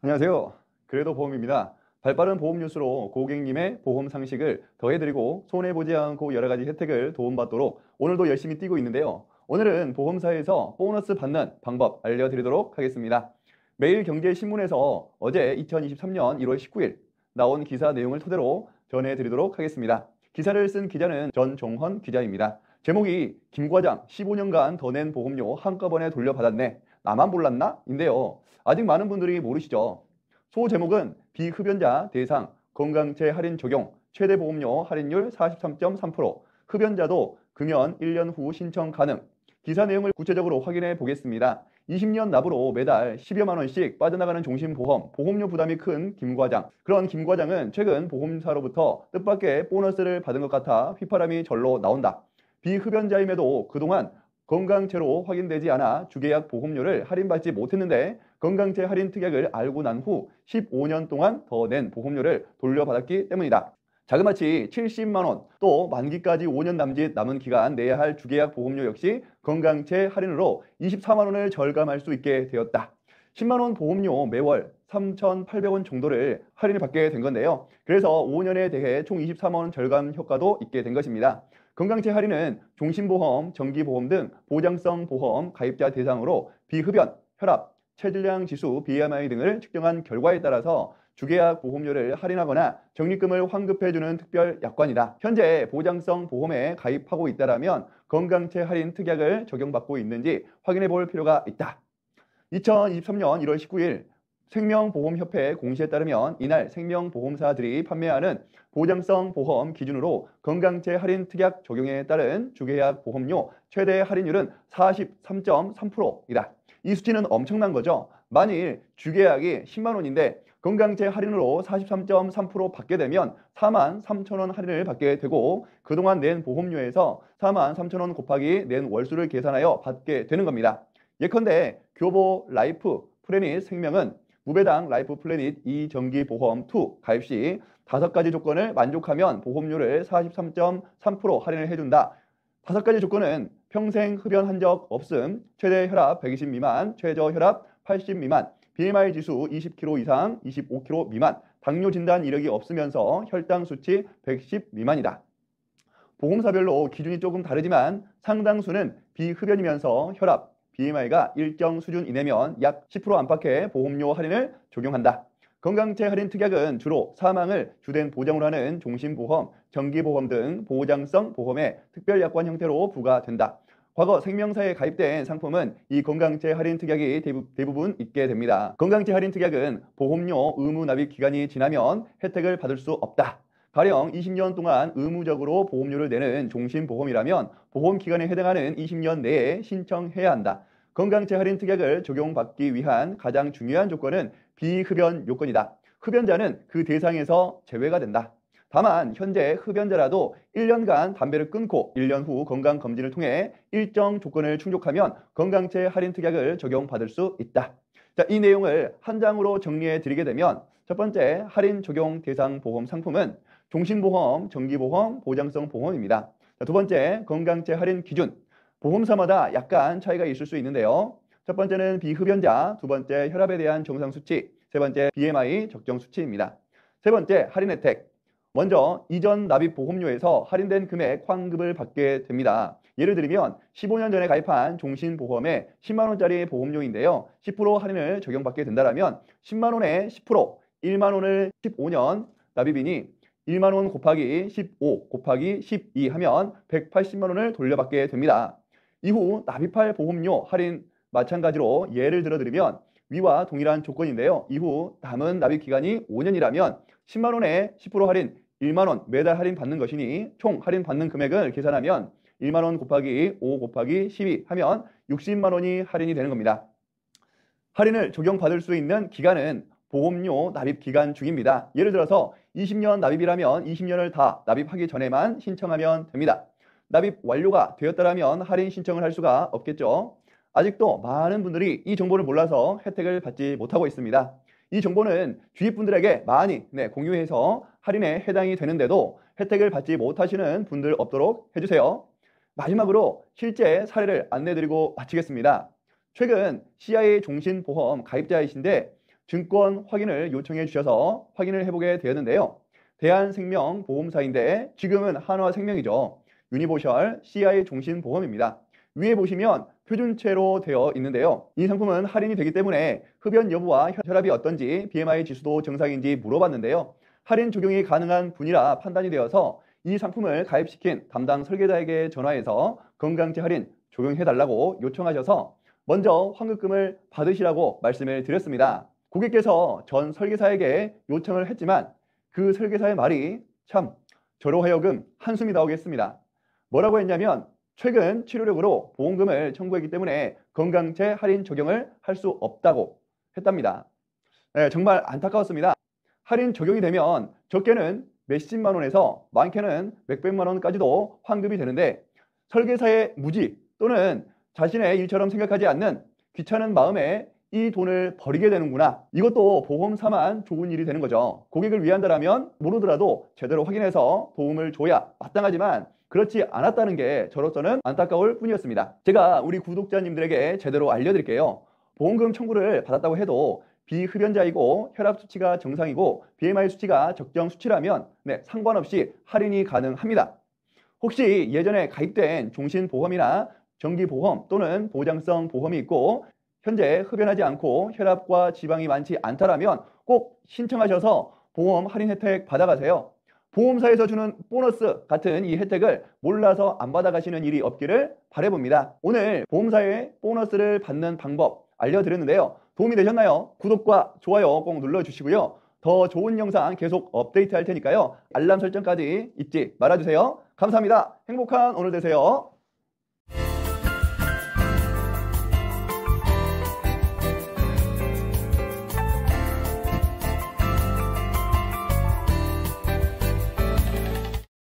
안녕하세요. 그래도 보험입니다. 발빠른 보험 뉴스로 고객님의 보험 상식을 더해드리고 손해보지 않고 여러 가지 혜택을 도움받도록 오늘도 열심히 뛰고 있는데요. 오늘은 보험사에서 보너스 받는 방법 알려드리도록 하겠습니다. 매일경제신문에서 어제 2023년 1월 19일 나온 기사 내용을 토대로 전해드리도록 하겠습니다. 기사를 쓴 기자는 전종헌 기자입니다. 제목이 김 과장 15년간 더 낸 보험료 한꺼번에 돌려받았네. 나만 몰랐나? 인데요. 아직 많은 분들이 모르시죠. 소제목은 비흡연자 대상 건강체 할인 적용 최대 보험료 할인율 43.3% 흡연자도 금연 1년 후 신청 가능. 기사 내용을 구체적으로 확인해 보겠습니다. 20년 납으로 매달 10여만 원씩 빠져나가는 종신보험, 보험료 부담이 큰 김 과장. 그런 김 과장은 최근 보험사로부터 뜻밖의 보너스를 받은 것 같아 휘파람이 절로 나온다. 비흡연자임에도 그동안 건강체로 확인되지 않아 주계약 보험료를 할인받지 못했는데 건강체 할인 특약을 알고 난 후 15년 동안 더 낸 보험료를 돌려받았기 때문이다. 자그마치 70만 원, 또 만기까지 5년 남짓 남은 기간 내야 할 주계약 보험료 역시 건강체 할인으로 24만 원을 절감할 수 있게 되었다. 10만 원 보험료 매월 3,800원 정도를 할인을 받게 된 건데요. 그래서 5년에 대해 총 23만 원 절감 효과도 있게 된 것입니다. 건강체 할인은 종신보험, 정기보험 등 보장성 보험 가입자 대상으로 비흡연, 혈압, 체질량 지수, BMI 등을 측정한 결과에 따라서 주계약 보험료를 할인하거나 적립금을 환급해주는 특별 약관이다. 현재 보장성 보험에 가입하고 있다면 건강체 할인 특약을 적용받고 있는지 확인해 볼 필요가 있다. 2023년 1월 19일 생명보험협회 공시에 따르면 이날 생명보험사들이 판매하는 보장성 보험 기준으로 건강체 할인 특약 적용에 따른 주계약 보험료 최대 할인율은 43.3%이다. 이 수치는 엄청난 거죠. 만일 주계약이 10만 원인데 건강체 할인으로 43.3% 받게 되면 4만 3천 원 할인을 받게 되고 그동안 낸 보험료에서 4만 3천 원 곱하기 낸 월수를 계산하여 받게 되는 겁니다. 예컨대 교보 라이프 플래닛 생명은 무배당 라이프 플래닛 2정기 보험 2 가입 시 5가지 조건을 만족하면 보험료를 43.3% 할인을 해준다. 5가지 조건은 평생 흡연한 적 없음, 최대 혈압 120 미만, 최저 혈압 80 미만, BMI 지수 20kg 이상, 25kg 미만, 당뇨 진단 이력이 없으면서 혈당 수치 110 미만이다. 보험사별로 기준이 조금 다르지만 상당수는 비흡연이면서 혈압, BMI가 일정 수준 이내면 약 10% 안팎의 보험료 할인을 적용한다. 건강체 할인 특약은 주로 사망을 주된 보장으로 하는 종신보험, 정기보험 등 보장성 보험의 특별약관 형태로 부과된다. 과거 생명사에 가입된 상품은 이 건강체 할인 특약이 대부분 있게 됩니다. 건강체 할인 특약은 보험료 의무 납입 기간이 지나면 혜택을 받을 수 없다. 가령 20년 동안 의무적으로 보험료를 내는 종신보험이라면 보험기간에 해당하는 20년 내에 신청해야 한다. 건강체 할인 특약을 적용받기 위한 가장 중요한 조건은 비흡연 요건이다. 흡연자는 그 대상에서 제외가 된다. 다만 현재 흡연자라도 1년간 담배를 끊고 1년 후 건강검진을 통해 일정 조건을 충족하면 건강체 할인 특약을 적용받을 수 있다. 자, 이 내용을 한 장으로 정리해 드리게 되면 첫 번째 할인 적용 대상 보험 상품은 종신보험, 정기보험, 보장성 보험입니다. 자, 두 번째 건강체 할인 기준. 보험사마다 약간 차이가 있을 수 있는데요. 첫 번째는 비흡연자, 두 번째 혈압에 대한 정상 수치, 세 번째 BMI 적정 수치입니다. 세 번째 할인 혜택. 먼저 이전 납입 보험료에서 할인된 금액 환급을 받게 됩니다. 예를 들면 15년 전에 가입한 종신보험에 10만 원짜리 보험료인데요. 10% 할인을 적용받게 된다면 10만 원에 10%, 1만 원을 15년 납입이니 1만 원 곱하기 15 곱하기 12 하면 180만 원을 돌려받게 됩니다. 이후 납입할 보험료 할인 마찬가지로 예를 들어드리면 위와 동일한 조건인데요. 이후 남은 납입 기간이 5년이라면 10만 원에 10% 할인 1만 원 매달 할인 받는 것이니 총 할인 받는 금액을 계산하면 1만 원 곱하기 5 곱하기 12 하면 60만 원이 할인이 되는 겁니다. 할인을 적용받을 수 있는 기간은 보험료 납입 기간 중입니다. 예를 들어서 20년 납입이라면 20년을 다 납입하기 전에만 신청하면 됩니다. 납입 완료가 되었다면 할인 신청을 할 수가 없겠죠. 아직도 많은 분들이 이 정보를 몰라서 혜택을 받지 못하고 있습니다. 이 정보는 주위 분들에게 많이 공유해서 할인에 해당이 되는데도 혜택을 받지 못하시는 분들 없도록 해주세요. 마지막으로 실제 사례를 안내드리고 마치겠습니다. 최근 CIA 종신보험 가입자이신데 증권 확인을 요청해 주셔서 확인을 해보게 되었는데요. 대한생명보험사인데 지금은 한화생명이죠. 유니버셜 CI 종신보험입니다. 위에 보시면 표준체로 되어 있는데요. 이 상품은 할인이 되기 때문에 흡연 여부와 혈압이 어떤지 BMI 지수도 정상인지 물어봤는데요. 할인 적용이 가능한 분이라 판단이 되어서 이 상품을 가입시킨 담당 설계자에게 전화해서 건강제 할인 적용해달라고 요청하셔서 먼저 환급금을 받으시라고 말씀을 드렸습니다. 고객께서 전 설계사에게 요청을 했지만 그 설계사의 말이 참 저로 하여금 한숨이 나오겠습니다. 뭐라고 했냐면 최근 치료력으로 보험금을 청구했기 때문에 건강제 할인 적용을 할 수 없다고 했답니다. 네, 정말 안타까웠습니다. 할인 적용이 되면 적게는 몇십만 원에서 많게는 몇백만 원까지도 환급이 되는데 설계사의 무지 또는 자신의 일처럼 생각하지 않는 귀찮은 마음에 이 돈을 버리게 되는구나. 이것도 보험사만 좋은 일이 되는 거죠. 고객을 위한다라면 모르더라도 제대로 확인해서 도움을 줘야 마땅하지만 그렇지 않았다는 게 저로서는 안타까울 뿐이었습니다. 제가 우리 구독자님들에게 제대로 알려드릴게요. 보험금 청구를 받았다고 해도 비흡연자이고 혈압 수치가 정상이고 BMI 수치가 적정 수치라면 상관없이 할인이 가능합니다. 혹시 예전에 가입된 종신보험이나 정기보험 또는 보장성 보험이 있고 현재 흡연하지 않고 혈압과 지방이 많지 않다라면 꼭 신청하셔서 보험 할인 혜택 받아가세요. 보험사에서 주는 보너스 같은 이 혜택을 몰라서 안 받아가시는 일이 없기를 바라봅니다. 오늘 보험사의 보너스를 받는 방법 알려드렸는데요. 도움이 되셨나요? 구독과 좋아요 꼭 눌러주시고요. 더 좋은 영상 계속 업데이트 할 테니까요. 알람 설정까지 잊지 말아주세요. 감사합니다. 행복한 오늘 되세요.